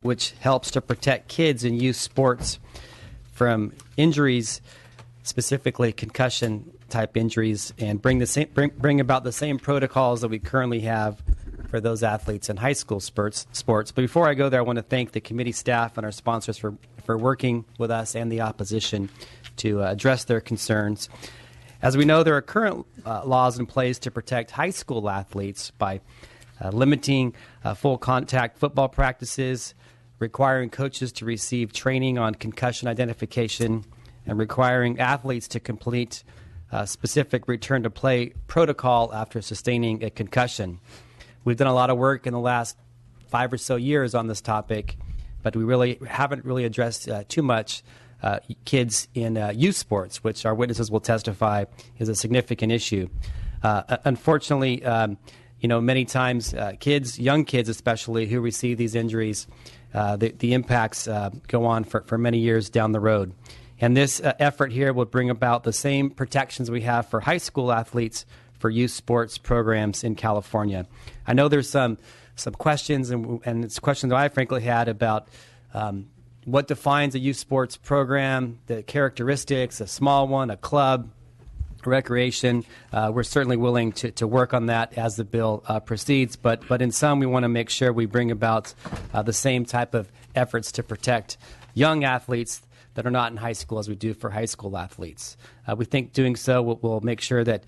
which helps to protect kids in youth sports from injuries, specifically concussion-type injuries, and bring about the same protocols that we currently have for those athletes in high school sports. But before I go there, I want to thank the committee staff and our sponsors for working with us and the opposition to address their concerns. As we know, there are current laws in place to protect high school athletes by limiting full contact football practices, requiring coaches to receive training on concussion identification, and requiring athletes to complete specific return to play protocol after sustaining a concussion. We've done a lot of work in the last 5 or so years on this topic, but we haven't addressed too much kids in youth sports, which our witnesses will testify is a significant issue. Unfortunately, many times young kids especially, who receive these injuries, the impacts go on for many years down the road. And this effort here will bring about the same protections we have for high school athletes for youth sports programs in California. I know there's some questions, and it's questions that I frankly had about what defines a youth sports program, the characteristics, a small one, a club, recreation. We're certainly willing to work on that as the bill proceeds, but in some we want to make sure we bring about the same type of efforts to protect young athletes that are not in high school as we do for high school athletes. We think doing so will make sure that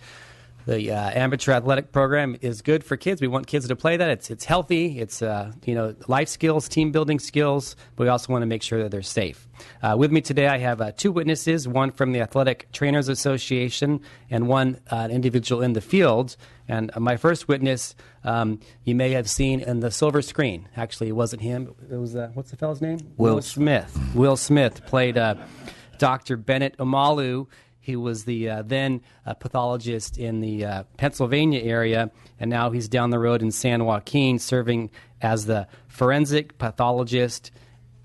the amateur athletic program is good for kids. We want kids to play that. It's healthy. It's life skills, team building skills. But we also want to make sure that they're safe. With me today, I have 2 witnesses, one from the Athletic Trainers Association and one individual in the field. And my first witness, you may have seen in the silver screen. Actually, it wasn't him. It was, what's the fellow's name? Will Smith. Will Smith played Dr. Bennett Omalu. He was the then pathologist in the Pennsylvania area, and now he's down the road in San Joaquin serving as the forensic pathologist,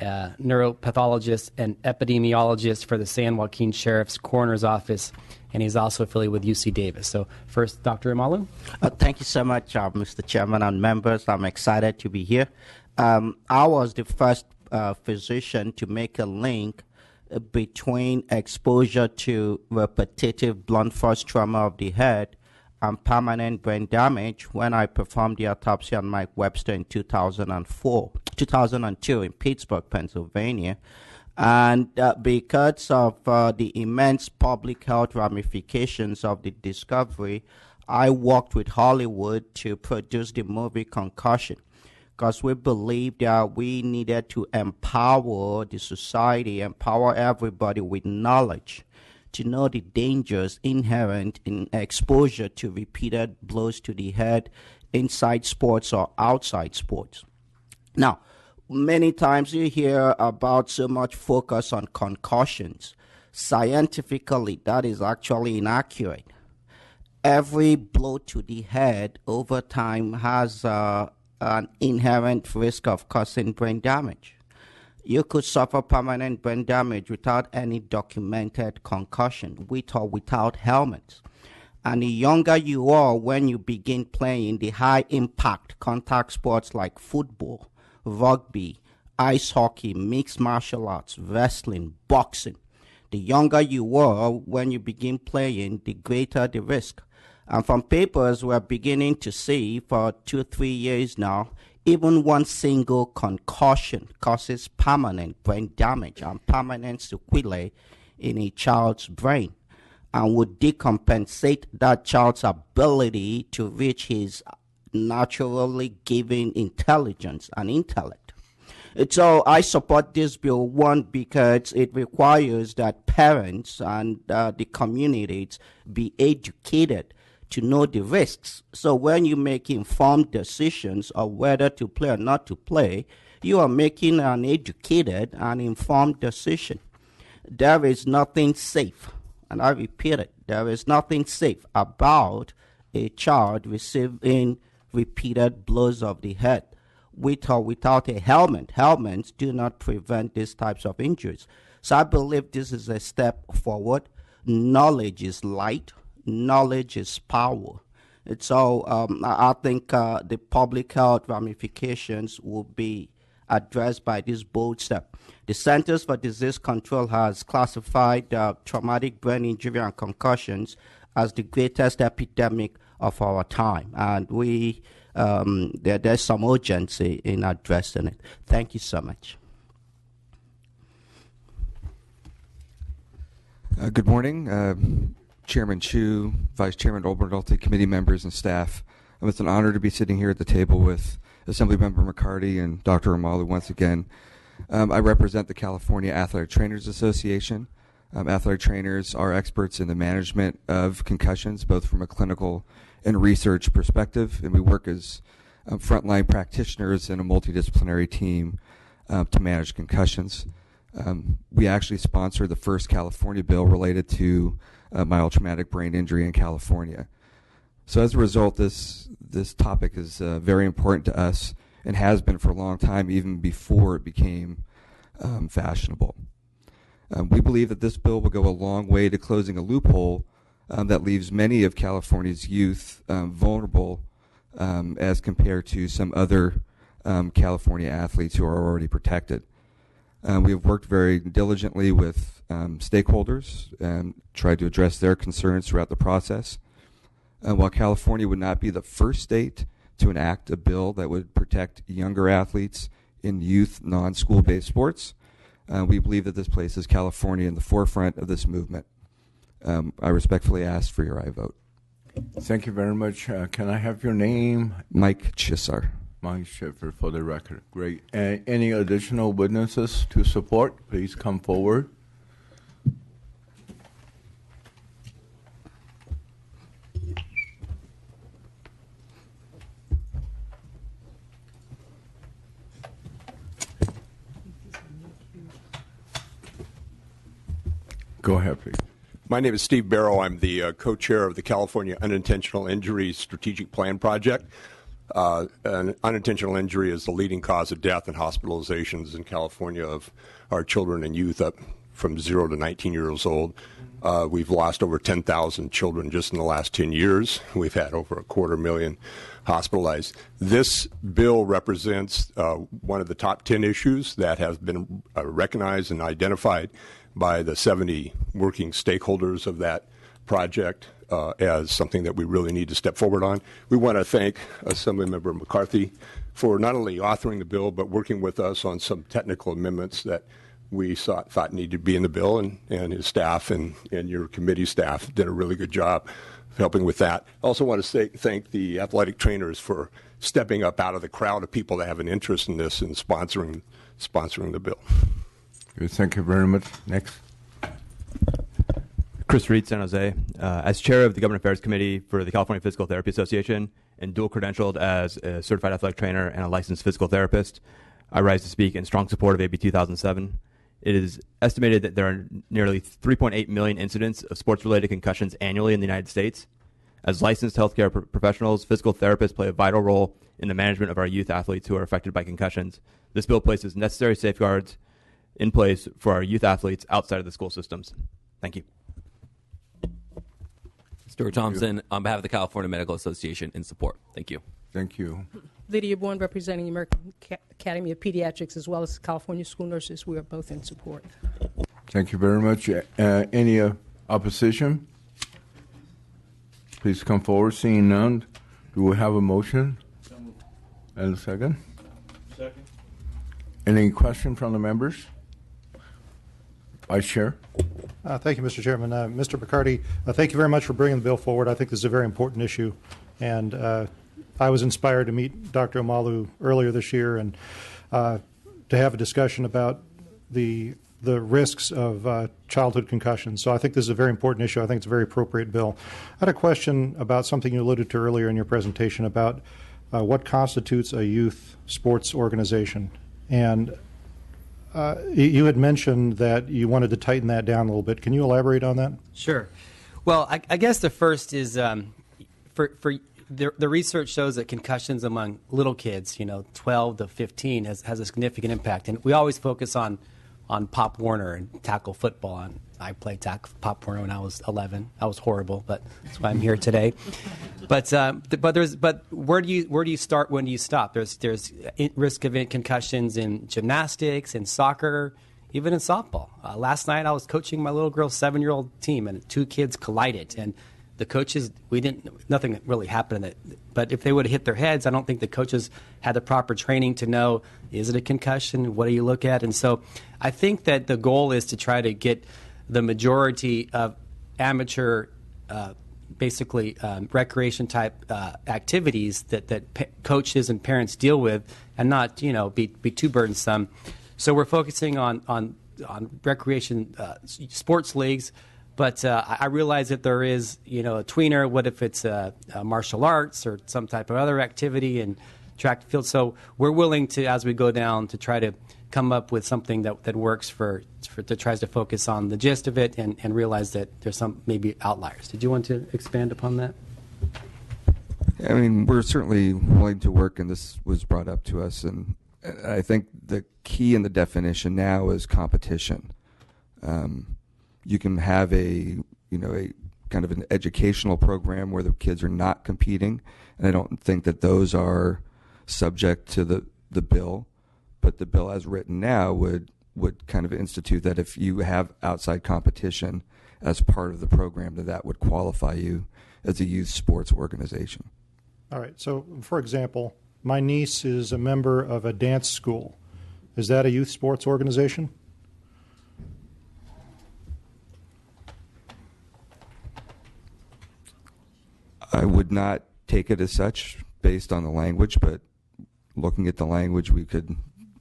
neuropathologist, and epidemiologist for the San Joaquin Sheriff's Coroner's Office, and he's also affiliated with UC Davis. So first, Dr. Omalu. Thank you so much, Mr. Chairman and members. I'm excited to be here. I was the first physician to make a link between exposure to repetitive blunt force trauma of the head and permanent brain damage when I performed the autopsy on Mike Webster in 2002 in Pittsburgh, Pennsylvania. And because of the immense public health ramifications of the discovery, I worked with Hollywood to produce the movie Concussion, because we believed that we needed to empower the society, empower everybody with knowledge to know the dangers inherent in exposure to repeated blows to the head inside sports or outside sports. Now, many times you hear about so much focus on concussions. Scientifically, that is actually inaccurate. Every blow to the head over time has an inherent risk of causing brain damage. You could suffer permanent brain damage without any documented concussion, with or without helmets. And the younger you are when you begin playing the high-impact contact sports like football, rugby, ice hockey, mixed martial arts, wrestling, boxing, the younger you are when you begin playing, the greater the risk. And from papers we're beginning to see for 2-3 years now, even one single concussion causes permanent brain damage and permanent sequelae in a child's brain and would decompensate that child's ability to reach his naturally given intelligence and intellect. So I support this bill, one, because it requires that parents and the communities be educated to know the risks. So when you make informed decisions of whether to play or not to play, you are making an educated and informed decision. There is nothing safe, and I repeat it, there is nothing safe about a child receiving repeated blows of the head with or without a helmet. Helmets do not prevent these types of injuries. So I believe this is a step forward. Knowledge is light. Knowledge is power. So I think the public health ramifications will be addressed by this bold step. The Centers for Disease Control has classified traumatic brain injury and concussions as the greatest epidemic of our time, and there's some urgency in addressing it. Thank you so much. Good morning, Chairman Chu, Vice Chairman Olbert, committee members, and staff. It's an honor to be sitting here at the table with Assemblymember McCarty and Dr. Amalu once again. I represent the California Athletic Trainers Association. Athletic trainers are experts in the management of concussions, both from a clinical and research perspective, and we work as frontline practitioners in a multidisciplinary team to manage concussions. We actually sponsored the first California bill related to mild traumatic brain injury in California. So as a result, this topic is very important to us and has been for a long time, even before it became fashionable. We believe that this bill will go a long way to closing a loophole that leaves many of California's youth vulnerable as compared to some other California athletes who are already protected. We have worked very diligently with stakeholders and tried to address their concerns throughout the process. While California would not be the first state to enact a bill that would protect younger athletes in youth non-school-based sports, we believe that this places California in the forefront of this movement. I respectfully ask for your aye vote. Thank you very much. Can I have your name? Mike Chisar. Mike Schiffer, for the record. Great. Any additional witnesses to support? Please come forward. Go ahead, please. My name is Steve Barrow. I'm the co-chair of the California Unintentional Injury Strategic Plan Project. An unintentional injury is the leading cause of death and hospitalizations in California of our children and youth up from 0 to 19 years old. We've lost over 10,000 children just in the last 10 years. We've had over 250,000 hospitalized. This bill represents one of the top 10 issues that have been recognized and identified by the 70 working stakeholders of that project as something that we really need to step forward on. We want to thank Assemblymember McCarthy for not only authoring the bill, but working with us on some technical amendments that we thought needed to be in the bill, and his staff and your committee staff did a really good job helping with that. I also want to thank the athletic trainers for stepping up out of the crowd of people that have an interest in this and sponsoring the bill. Good. Thank you very much. Next. Chris Reed, San Jose. As chair of the Government Affairs Committee for the California Physical Therapy Association and dual credentialed as a certified athletic trainer and a licensed physical therapist, I rise to speak in strong support of AB 2007. It is estimated that there are nearly 3.8 million incidents of sports-related concussions annually in the United States. As licensed healthcare professionals, physical therapists play a vital role in the management of our youth athletes who are affected by concussions. This bill places necessary safeguards in place for our youth athletes outside of the school systems. Thank you. Stuart Thompson, on behalf of the California Medical Association, in support. Thank you. Thank you. Lydia Bourne, representing the American Academy of Pediatrics, as well as California School Nurses. We are both in support. Thank you very much. Any opposition? Please come forward. Seeing none, do we have a motion? And a second? Second. Any question from the members? Vice Chair. Thank you, Mr. Chairman. Mr. McCarty, thank you very much for bringing the bill forward. I think this is a very important issue, and I was inspired to meet Dr. Amalu earlier this year and to have a discussion about the risks of childhood concussions. So I think this is a very important issue. I think it's a very appropriate bill. I had a question about something you alluded to earlier in your presentation about what constitutes a youth sports organization. And you had mentioned that you wanted to tighten that down a little bit. Can you elaborate on that? Sure. Well, I guess the first is for the research shows that concussions among little kids, 12 to 15, has a significant impact. And we always focus on on Pop Warner and tackle football. And I played Pop Warner when I was 11. I was horrible, but that's why I'm here today. But where do you start? When do you stop? There's risk of concussions in gymnastics, in soccer, even in softball. Last night I was coaching my little girl's 7-year-old team, and 2 kids collided. And the coaches, nothing really happened. But if they would have hit their heads, I don't think the coaches had the proper training to know, is it a concussion? What do you look at? And so I think that the goal is to try to get the majority of amateur, recreation type activities that coaches and parents deal with, and not be too burdensome. So we're focusing on recreation sports leagues. But I realize that there is, a tweener. What if it's martial arts or some type of other activity and track and field? So we're willing to, as we go down, to try to come up with something that works that tries to focus on the gist of it and realize that there's some maybe outliers. Did you want to expand upon that? I mean, we're certainly willing to work, and this was brought up to us. And I think the key in the definition now is competition. You can have a kind of an educational program where the kids are not competing, and I don't think that those are subject to the bill. But the bill as written now would kind of institute that if you have outside competition as part of the program, that would qualify you as a youth sports organization. All right. So, for example, my niece is a member of a dance school. Is that a youth sports organization? I would not take it as such based on the language, but looking at the language, we could,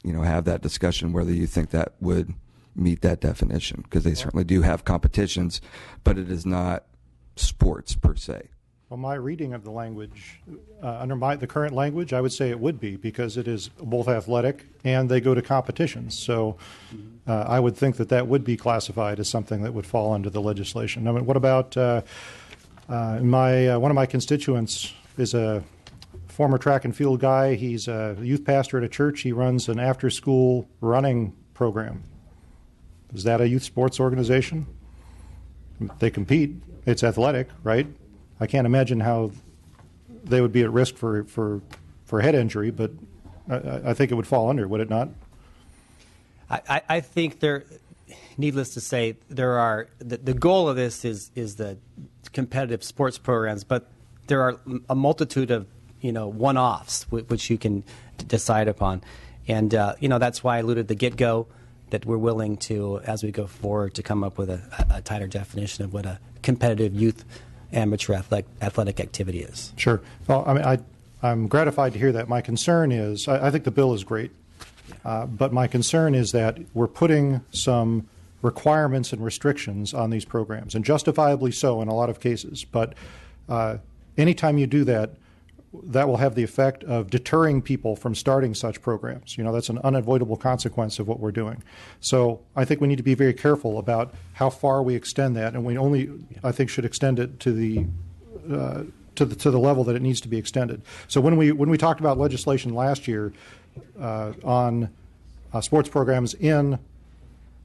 have that discussion whether you think that would meet that definition, because they certainly do have competitions, but it is not sports per se. Well, my reading of the language, under the current language, I would say it would be, because it is both athletic and they go to competitions. So I would think that would be classified as something that would fall under the legislation. I mean, what about one of my constituents is a former track and field guy. He's a youth pastor at a church. He runs an after-school running program. Is that a youth sports organization? They compete. It's athletic, right? I can't imagine how they would be at risk for head injury, but I think it would fall under, would it not? I think needless to say, there are the goal of this is the competitive sports programs, but there are a multitude of one-offs which you can decide upon, and that's why I alluded the get-go that we're willing to, as we go forward, to come up with a tighter definition of what a competitive youth amateur athletic activity is. Sure. Well, I mean, I'm gratified to hear that. My concern is, I think the bill is great, but my concern is that we're putting some requirements and restrictions on these programs, and justifiably so in a lot of cases. But anytime you do that, that will have the effect of deterring people from starting such programs. That's an unavoidable consequence of what we're doing. So I think we need to be very careful about how far we extend that, and we only, I think, should extend it to the level that it needs to be extended. So when we talked about legislation last year on sports programs in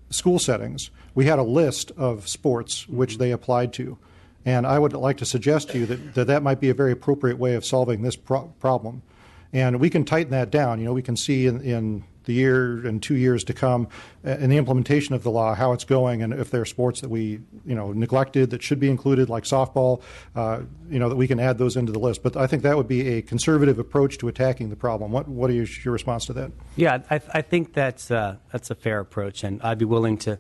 school settings, we had a list of sports which they applied to. And I would like to suggest to you that might be a very appropriate way of solving this problem. And we can tighten that down. We can see in the year and 2 years to come in the implementation of the law how it's going, and if there are sports that we neglected that should be included, like softball, that we can add those into the list. But I think that would be a conservative approach to attacking the problem. What is your response to that? Yeah, I think that's a fair approach, and I'd be willing to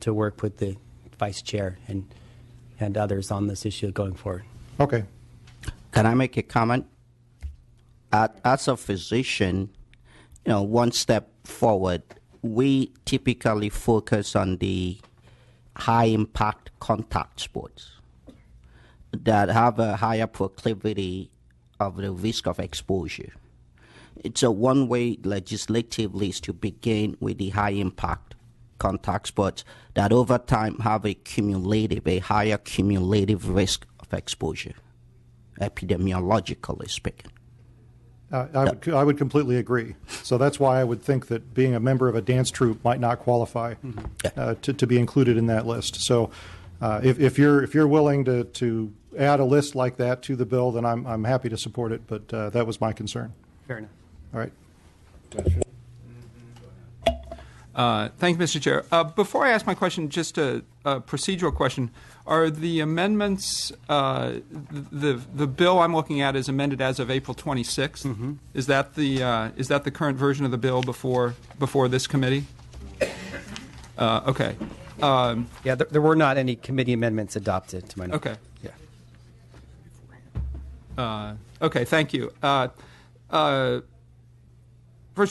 work with the vice chair and others on this issue going forward. Okay. Can I make a comment? As a physician, one step forward, we typically focus on the high-impact contact sports that have a higher proclivity of the risk of exposure. So one way legislatively is to begin with the high-impact contact sports that over time have a higher cumulative risk of exposure, epidemiologically speaking. I would completely agree. So that's why I would think that being a member of a dance troupe might not qualify to be included in that list. So if you're willing to add a list like that to the bill, then I'm happy to support it. But that was my concern. Fair enough. All right. Thank you, Mr. Chair. Before I ask my question, just a procedural question. Are the amendments, the bill I'm looking at is amended as of April 26th? Mm-hmm. Is that the current version of the bill before this committee? Okay. Yeah, there were not any committee amendments adopted, to my knowledge. Okay. Yeah. Okay, thank you. First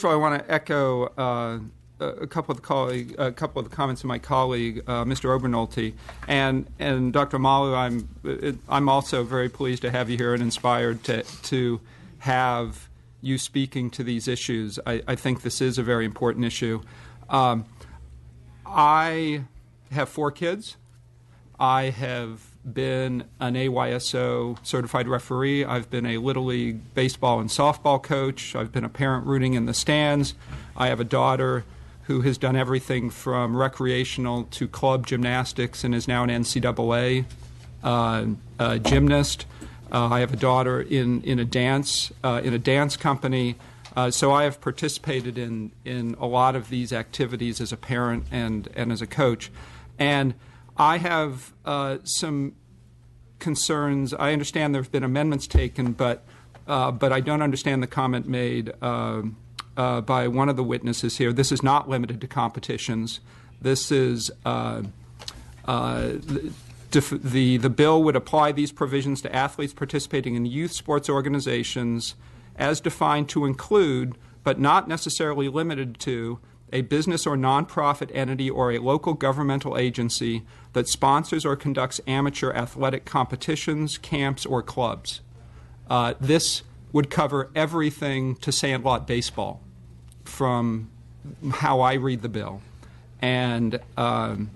of all, I want to echo a couple of the comments of my colleague, Mr. Obernolte, and Dr. Malu. I'm also very pleased to have you here and inspired to have you speaking to these issues. I think this is a very important issue. I have 4 kids. I have been an AYSO certified referee. I've been a Little League baseball and softball coach. I've been a parent rooting in the stands. I have a daughter who has done everything from recreational to club gymnastics and is now an NCAA gymnast. I have a daughter in a dance company. So I have participated in a lot of these activities as a parent and as a coach. And I have some concerns. I understand there have been amendments taken, but I don't understand the comment made by one of the witnesses here. This is not limited to competitions. This is the bill would apply these provisions to athletes participating in youth sports organizations as defined to include, but not necessarily limited to, a business or nonprofit entity or a local governmental agency that sponsors or conducts amateur athletic competitions, camps, or clubs. This would cover everything to sandlot baseball from how I read the bill. And, and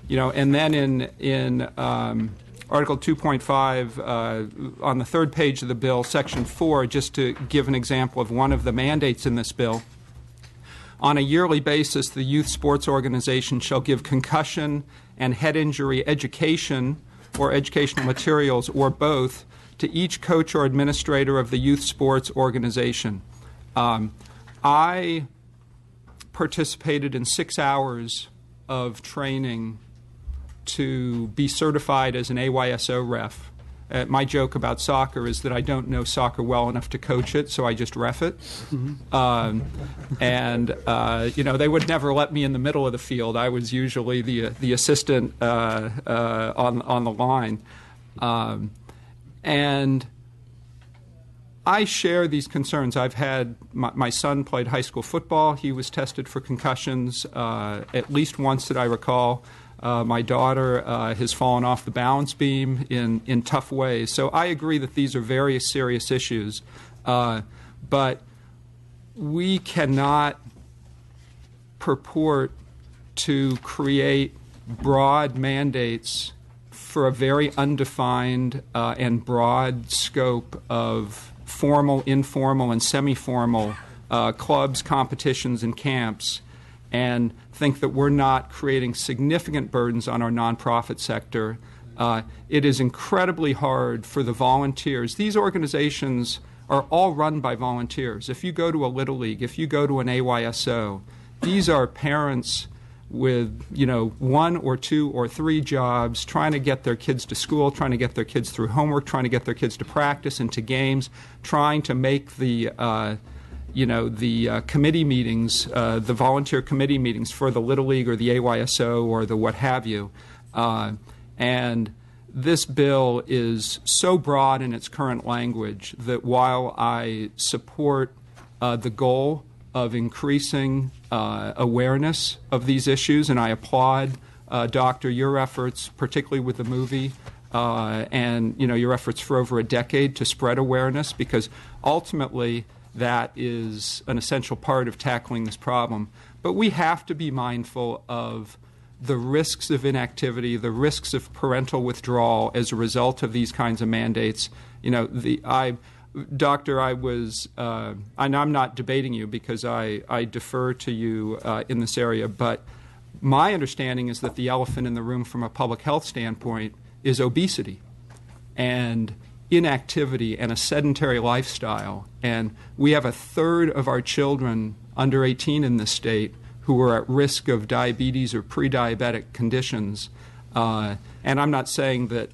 then in Article 2.5, on the third page of the bill, Section 4, just to give an example of one of the mandates in this bill, on a yearly basis, the youth sports organization shall give concussion and head injury education or educational materials or both to each coach or administrator of the youth sports organization. I participated in 6 hours of training to be certified as an AYSO ref. My joke about soccer is that I don't know soccer well enough to coach it, so I just ref it. Mm-hmm. They would never let me in the middle of the field. I was usually the assistant on the line. And I share these concerns. I've had my son played high school football. He was tested for concussions at least once that I recall. My daughter has fallen off the balance beam in tough ways. So I agree that these are very serious issues. But we cannot purport to create broad mandates for a very undefined and broad scope of formal, informal, and semi-formal clubs, competitions, and camps, and think that we're not creating significant burdens on our nonprofit sector. It is incredibly hard for the volunteers. These organizations are all run by volunteers. If you go to a Little League, if you go to an AYSO, these are parents with 1 or 2 or 3 jobs, trying to get their kids to school, trying to get their kids through homework, trying to get their kids to practice and to games, trying to make the committee meetings, the volunteer committee meetings for the Little League or the AYSO or the what have you. And this bill is so broad in its current language that while I support the goal of increasing awareness of these issues, and I applaud, Doctor, your efforts, particularly with the movie, and your efforts for over a decade to spread awareness, because ultimately that is an essential part of tackling this problem. But we have to be mindful of the risks of inactivity, the risks of parental withdrawal as a result of these kinds of mandates. Doctor, and I'm not debating you because I defer to you in this area, but my understanding is that the elephant in the room from a public health standpoint is obesity and inactivity and a sedentary lifestyle. And we have a third of our children under 18 in this state who are at risk of diabetes or pre-diabetic conditions. And I'm not saying that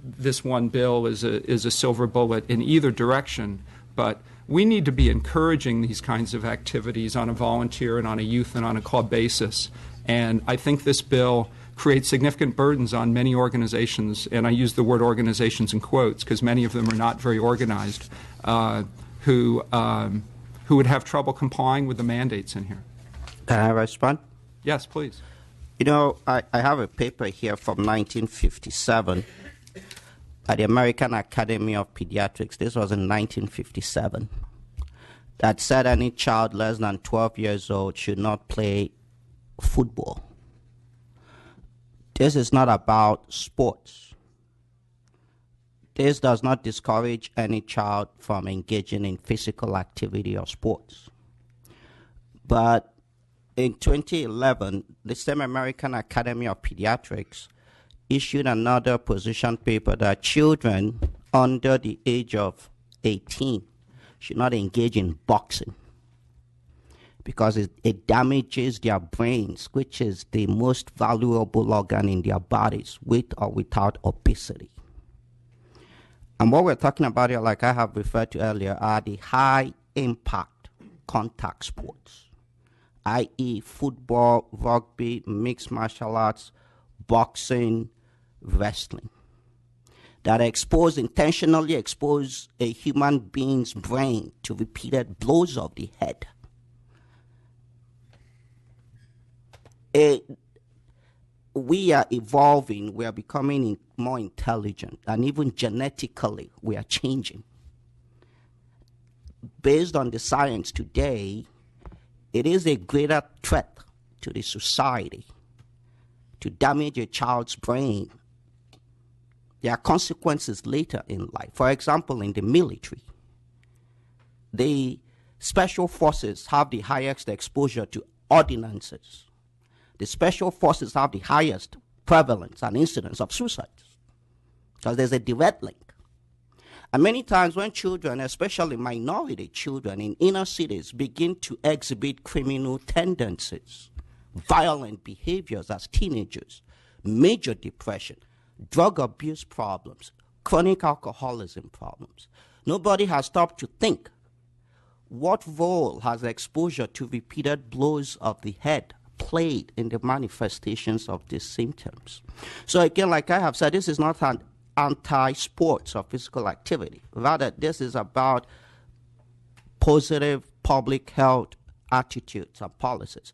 this one bill is a silver bullet in either direction, but we need to be encouraging these kinds of activities on a volunteer and on a youth and on a club basis. And I think this bill creates significant burdens on many organizations, and I use the word organizations in quotes because many of them are not very organized, who would have trouble complying with the mandates in here. Can I respond? Yes, please. You know, I have a paper here from 1957 at the American Academy of Pediatrics. This was in 1957. That said any child less than 12 years old should not play football. This is not about sports. This does not discourage any child from engaging in physical activity or sports. But in 2011, the same American Academy of Pediatrics issued another position paper that children under the age of 18 should not engage in boxing because it damages their brains, which is the most valuable organ in their bodies, with or without obesity. And what we're talking about here, like I have referred to earlier, are the high-impact contact sports, i.e. football, rugby, mixed martial arts, boxing, wrestling, that intentionally expose a human being's brain to repeated blows of the head. We are evolving, we are becoming more intelligent, and even genetically we are changing. Based on the science today, it is a greater threat to the society to damage a child's brain. There are consequences later in life. For example, in the military, the special forces have the highest exposure to ordinances. The special forces have the highest prevalence and incidence of suicides because there's a direct link. And many times when children, especially minority children in inner cities, begin to exhibit criminal tendencies, violent behaviors as teenagers, major depression, drug abuse problems, chronic alcoholism problems, nobody has stopped to think, what role has exposure to repeated blows of the head played in the manifestations of these symptoms? So again, like I have said, this is not an anti-sports or physical activity. Rather, this is about positive public health attitudes and policies.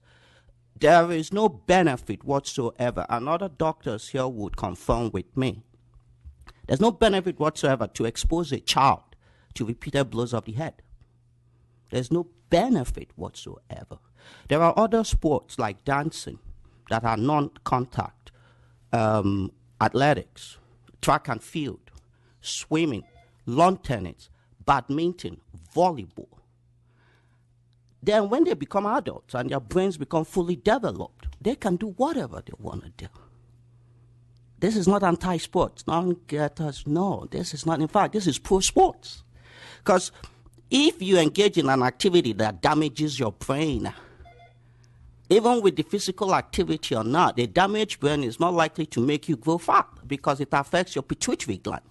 There is no benefit whatsoever, and other doctors here would confirm with me. There's no benefit whatsoever to expose a child to repeated blows of the head. There's no benefit whatsoever. There are other sports like dancing that are non-contact, athletics, track and field, swimming, lawn tennis, badminton, volleyball. Then when they become adults and their brains become fully developed, they can do whatever they want to do. This is not anti-sports. Non-getters, no, this is not. In fact, this is pro-sports. Because if you engage in an activity that damages your brain, even with the physical activity or not, the damaged brain is not likely to make you grow fat because it affects your pituitary gland.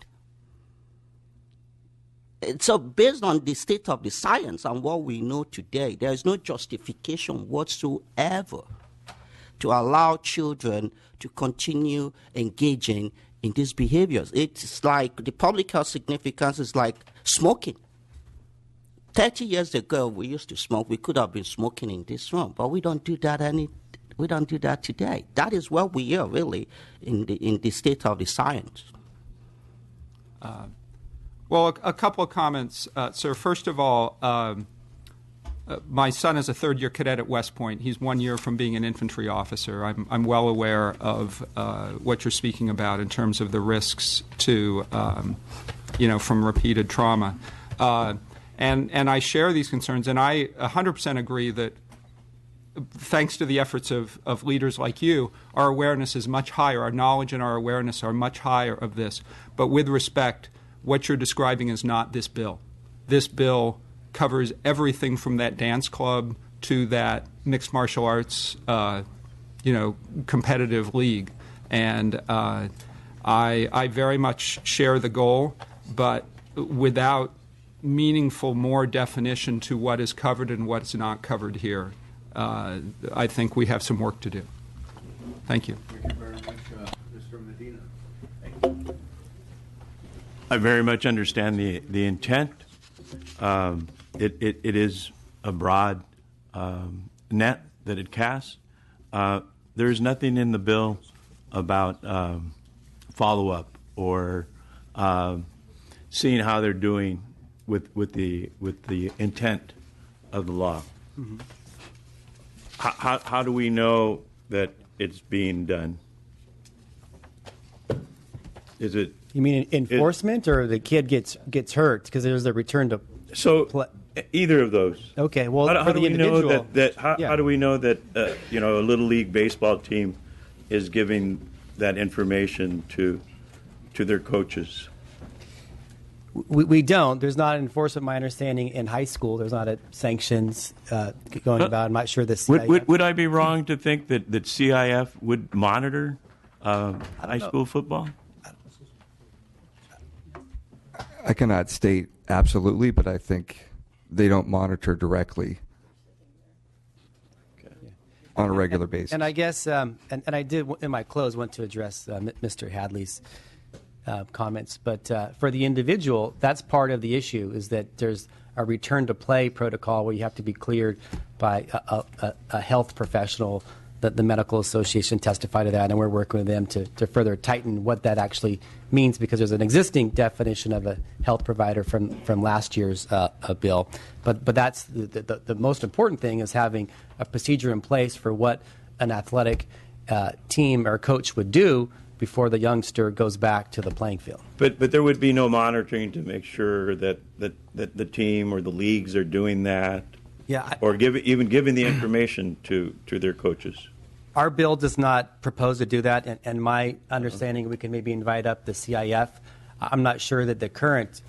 So based on the state of the science and what we know today, there is no justification whatsoever to allow children to continue engaging in these behaviors. It's like the public health significance is like smoking. 30 years ago, we used to smoke. We could have been smoking in this room, but we don't do that we don't do that today. That is where we are really in the state of the science. Well, a couple of comments, sir. First of all, my son is a third-year cadet at West Point. He's 1 year from being an infantry officer. I'm well aware of what you're speaking about in terms of the risks to, from repeated trauma. And I share these concerns, and I 100% agree that thanks to the efforts of leaders like you, our awareness is much higher. Our knowledge and our awareness are much higher of this. But with respect, what you're describing is not this bill. This bill covers everything from that dance club to that mixed martial arts, competitive league. And I very much share the goal, but without meaningful more definition to what is covered and what's not covered here, I think we have some work to do. Thank you. Thank you very much, Mr. Medina. I very much understand the intent. It is a broad net that it casts. There is nothing in the bill about follow-up or seeing how they're doing with the intent of the law. Mm-hmm. How do we know that it's being done? Is it? You mean enforcement, or the kid gets hurt because there's a return to? So either of those. Okay. Well, how for do the we know individual, how do we know that a little league baseball team is giving that information to their coaches? We don't. There's not enforcement, my understanding, in high school. There's not sanctions going about. I'm not sure this. Would I be wrong to think that CIF would monitor high school football? I cannot state absolutely, but I think they don't monitor directly on a regular basis. And I guess, and I did in my close want to address Mr. Hadley's comments, but for the individual, that's part of the issue, is that there's a return to play protocol where you have to be cleared by a health professional. The medical association testified to that, and we're working with them to further tighten what that actually means, because there's an existing definition of a health provider from last year's bill. But that's the most important thing, is having a procedure in place for what an athletic team or coach would do before the youngster goes back to the playing field. But there would be no monitoring to make sure that the team or the leagues are doing that, or even giving the information to their coaches. Our bill does not propose to do that, and my understanding, we can maybe invite up the CIF. I'm not sure that the current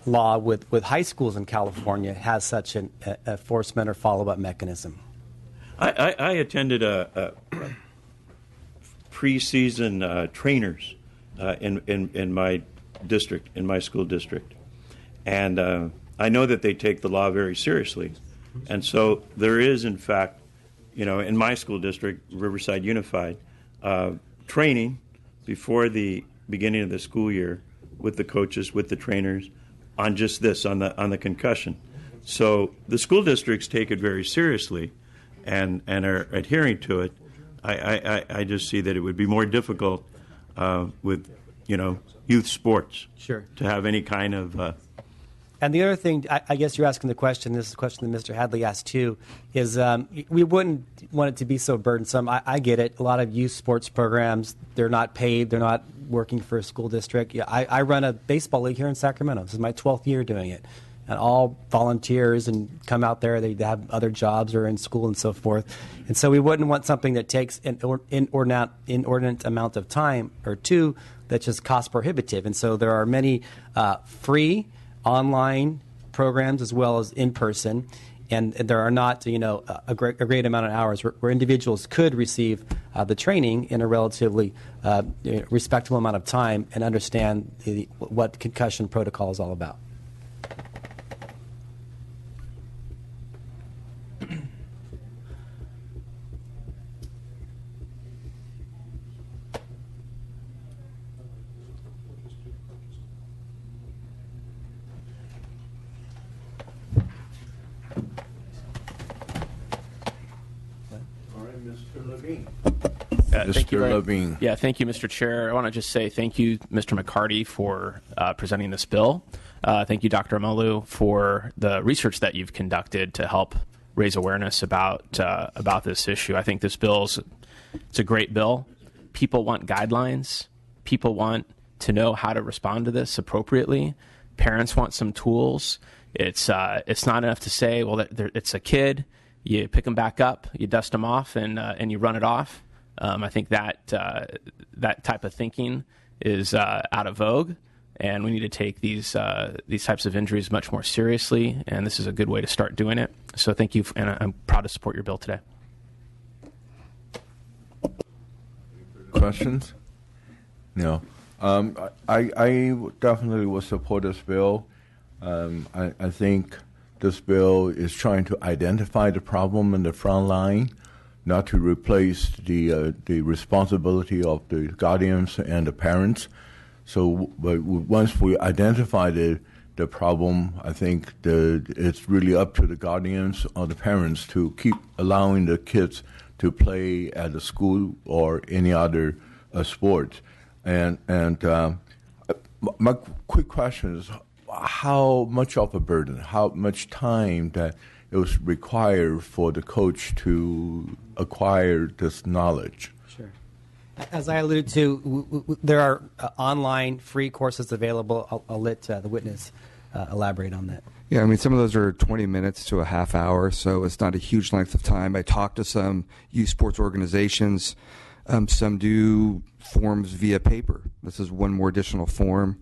law with high schools in California has such an enforcement or follow-up mechanism. I attended a preseason trainers in my district, in my school district, and I know that they take the law very seriously, and so there is, in fact, in my school district, Riverside Unified, training before the beginning of the school year with the coaches, with the trainers, on just this, on the concussion. So the school districts take it very seriously and are adhering to it. I just see that it would be more difficult with, youth sports to have any kind of... And the other thing, I guess you're asking the question, this is a question that Mr. Hadley asked too, is we wouldn't want it to be so burdensome. I get it. A lot of youth sports programs, they're not paid. They're not working for a school district. I run a baseball league here in Sacramento. This is my 12th year doing it. And all volunteers and come out there. They have other jobs or in school and so forth. And so we wouldn't want something that takes an inordinate amount of time or two that's just cost prohibitive. And so there are many free online programs as well as in person, and there are not a great amount of hours where individuals could receive the training in a relatively respectable amount of time and understand what concussion protocol is all about. Mr. Levine. Yeah, thank you, Mr. Chair. I want to just say thank you, Mr. McCarty, for presenting this bill. Thank you, Dr. Amalu, for the research that you've conducted to help raise awareness about this issue. I think this it's a great bill. People want guidelines. People want to know how to respond to this appropriately. parents want some tools. It's not enough to say, well, it's a kid. You pick them back up, you dust them off, and you run it off. I think that type of thinking is out of vogue, and we need to take these types of injuries much more seriously. And this is a good way to start doing it. So thank you, and I'm proud to support your bill today. Questions? No. I definitely will support this bill. I think this bill is trying to identify the problem in the front line, not to replace the responsibility of the guardians and the parents. So, but once we identify the problem, I think it's really up to the guardians or the parents to keep allowing the kids to play at the school or any other sport. And my quick question is, how much of a burden, how much time that it was required for the coach to acquire this knowledge? Sure. As I alluded to, there are online free courses available. I'll let the witness elaborate on that. Yeah, I mean, some of those are 20 minutes to a half hour, so it's not a huge length of time. I talked to some youth sports organizations. Some do forms via paper. This is one more additional form.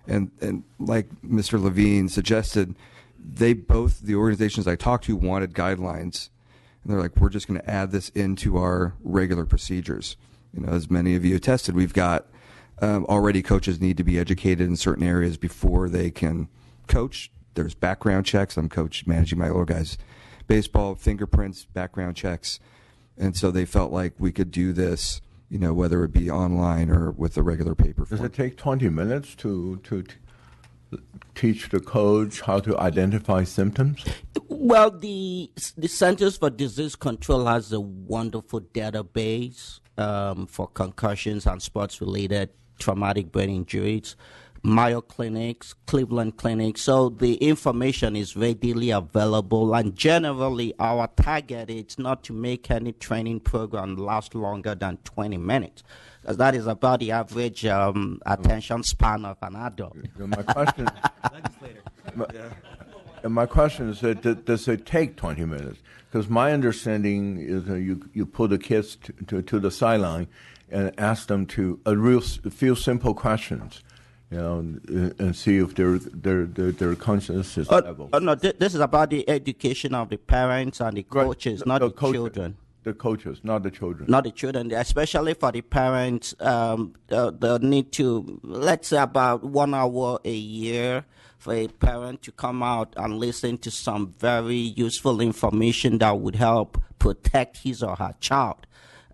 And like Mr. Levine suggested, the organizations I talked to wanted guidelines. And they're like, we're just going to add this into our regular procedures. You know, as many of you attested, we've got already coaches need to be educated in certain areas before they can coach. There's background checks. I'm managing my little guys' baseball, fingerprints, background checks. And so they felt like we could do this, you know, whether it be online or with a regular paper form. Does it take 20 minutes to teach the coach how to identify symptoms? Well, the Centers for Disease Control has a wonderful database for concussions and sports-related traumatic brain injuries. Mayo Clinics, Cleveland Clinics. So the information is readily available, and generally our target is not to make any training program last longer than 20 minutes, because that is about the average attention span of an adult. My question is, does it take 20 minutes? Because my understanding is you pull the kids to the sideline and ask them to few simple questions. You know, and see if their conscience is level. No, this is about the education of the parents and the coaches, right. Not the children. The coaches, not the children. Not the children, especially for the parents. They'll need to, let's say, about 1 hour a year for a parent to come out and listen to some very useful information that would help protect his or her child.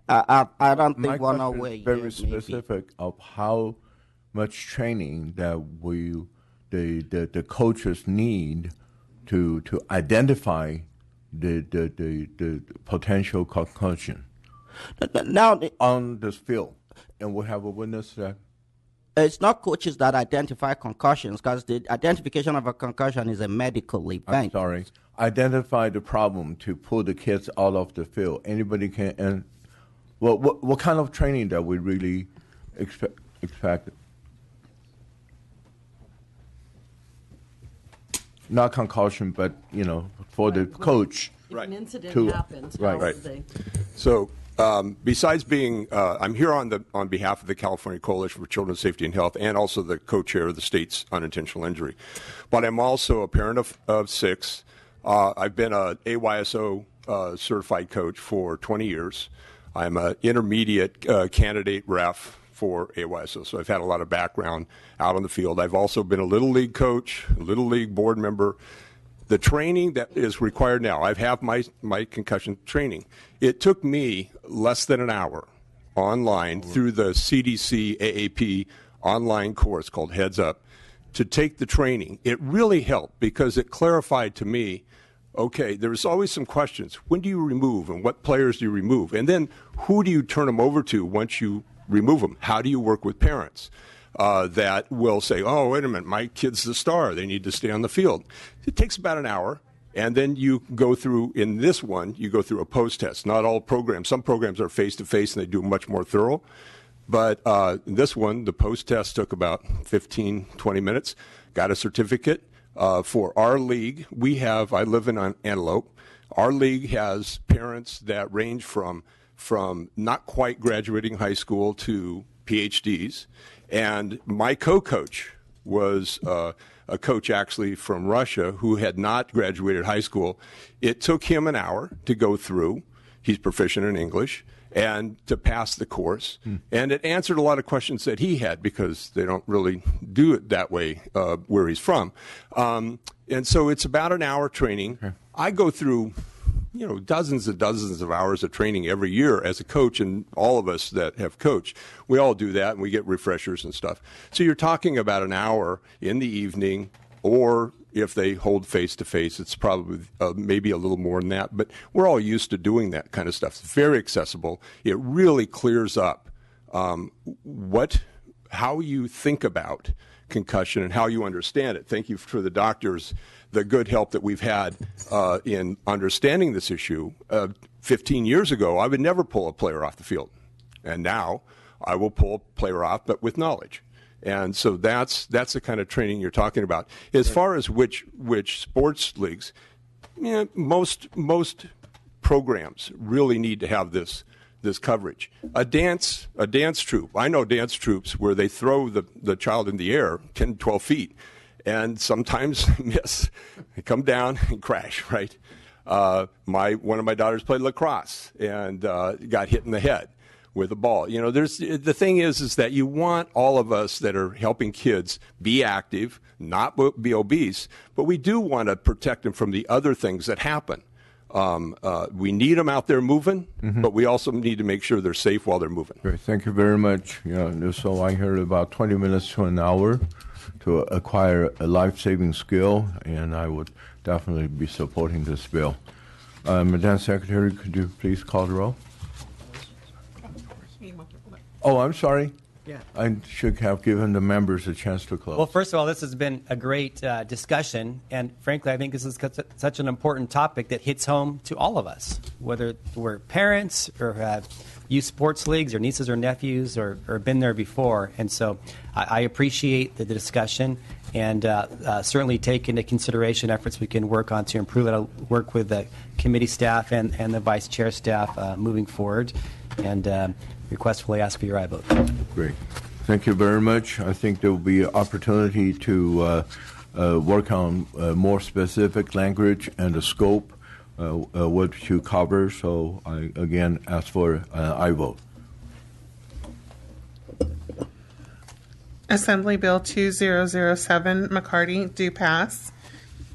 I don't think 1 hour a year. Very specific of how much training that the coaches need to identify the potential concussion now on this field. And we have a witness that it's not coaches that identify concussions, because the identification of a concussion is a medical event. I'm sorry. Identify the problem to pull the kids out of the field. Anybody can. And what kind of training that we really expect? Not concussion, but, you know, for the coach. If an incident happens, right. So besides being, I'm here on behalf of the California Coalition for Children's Safety and Health, and also the co-chair of the state's unintentional injury. But I'm also a parent of 6. I've been a AYSO certified coach for 20 years. I'm an intermediate candidate ref for AYSO, so I've had a lot of background out on the field. I've also been a Little League coach, a Little League board member. The training that is required now, I have my concussion training. It took me less than an hour online through the CDC AAP online course called Heads Up to take the training. It really helped because it clarified to me, okay, there's always some questions. When do you remove, and what players do you remove? And then who do you turn them over to once you remove them? How do you work with parents that will say, oh, wait a minute, my kid's the star. They need to stay on the field. It takes about an hour, and then you go through, in this one, you go through a post-test. Not all programs. Some programs are face-to-face, and they do much more thorough. But this one, the post-test took about 15, 20 minutes. Got a certificate. For our league, I live in Antelope. Our league has parents that range from not quite graduating high school to PhDs. And my co-coach was a coach actually from Russia who had not graduated high school. It took him an hour to go through. He's proficient in English. And to pass the course. And it answered a lot of questions that he had because they don't really do it that way where he's from. And so it's about an hour training. Okay. I go through, dozens and dozens of hours of training every year as a coach, and all of us that have coached, we all do that, and we get refreshers and stuff. So you're talking about an hour in the evening, or if they hold face-to-face, it's probably maybe a little more than that. But we're all used to doing that kind of stuff. It's very accessible. It really clears up how you think about concussion and how you understand it. Thank you for the doctors, the good help that we've had in understanding this issue. 15 years ago, I would never pull a player off the field. And now I will pull a player off, but with knowledge. And so that's the kind of training you're talking about. As far as which sports leagues, most programs really need to have this coverage. A dance troupe. I know dance troupes where they throw the child in the air 10, 12 feet, and sometimes miss. They come down and crash. Right. One of my daughters played lacrosse and got hit in the head with a ball. The thing is that you want all of us that are helping kids be active, not be obese, but we do want to protect them from the other things that happen. We need them out there moving, but we also need to make sure they're safe while they're moving. Great. Thank you very much. So I heard about 20 minutes to an hour to acquire a life-saving skill, and I would definitely be supporting this bill. Madam Secretary, could you please call the roll? Oh, I'm sorry. Yeah. I should have given the members a chance to close. Well, first of all, this has been a great discussion, and frankly, I think this is such an important topic that hits home to all of us, whether we're parents or have youth sports leagues or nieces or nephews or been there before. And so I appreciate the discussion and certainly take into consideration efforts we can work on to improve it. I'll work with the committee staff and the vice chair staff moving forward, and requestfully ask for your aye vote. Great. Thank you very much. I think there will be an opportunity to work on more specific language and the scope, what you cover. So I, again, ask for an aye vote. Assembly Bill 2007, McCarty, do pass.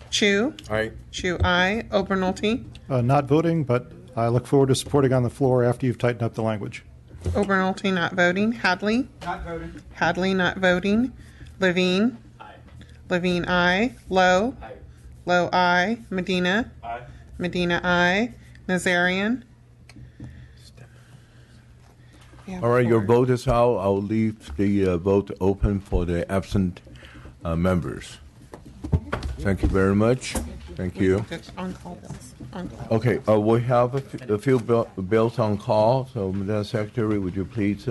Chu? Aye. Chu, aye. Obernolte? Not voting, but I look forward to supporting on the floor after you've tightened up the language. Obernolte not voting. Hadley? Not voting. Hadley not voting. Levine? Aye. Levine, aye. Lowe? Aye. Lowe, aye. Medina? Aye. Medina, aye. Nazarian? All right, your vote is out. I'll leave the vote open for the absent members. Thank you very much. Thank you. On-call bills. On-call. Okay, we have a few bills on call. So, Madam Secretary, would you please?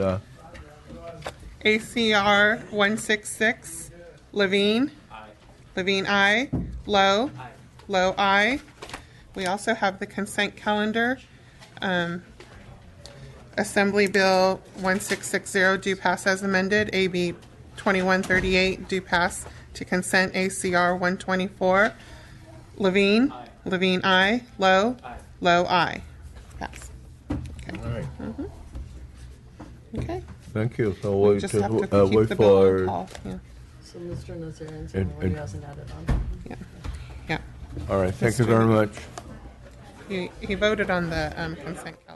ACR 166, Levine. Aye. Levine, aye. Lowe. Aye. Lowe, aye. We also have the consent calendar. Assembly Bill 1660 do pass as amended. AB 2138 do pass to consent. ACR 124. Levine. Aye. Levine, aye. Lowe. Aye. Lowe, aye. Pass. Okay. All right. Okay. Thank you. So we Just have to keep wait the bill on for. call. Yeah. So Mr. Nazarian's And- the one who hasn't added on. Yeah. Yeah. All right. Thank you very much. He voted on the consent calendar.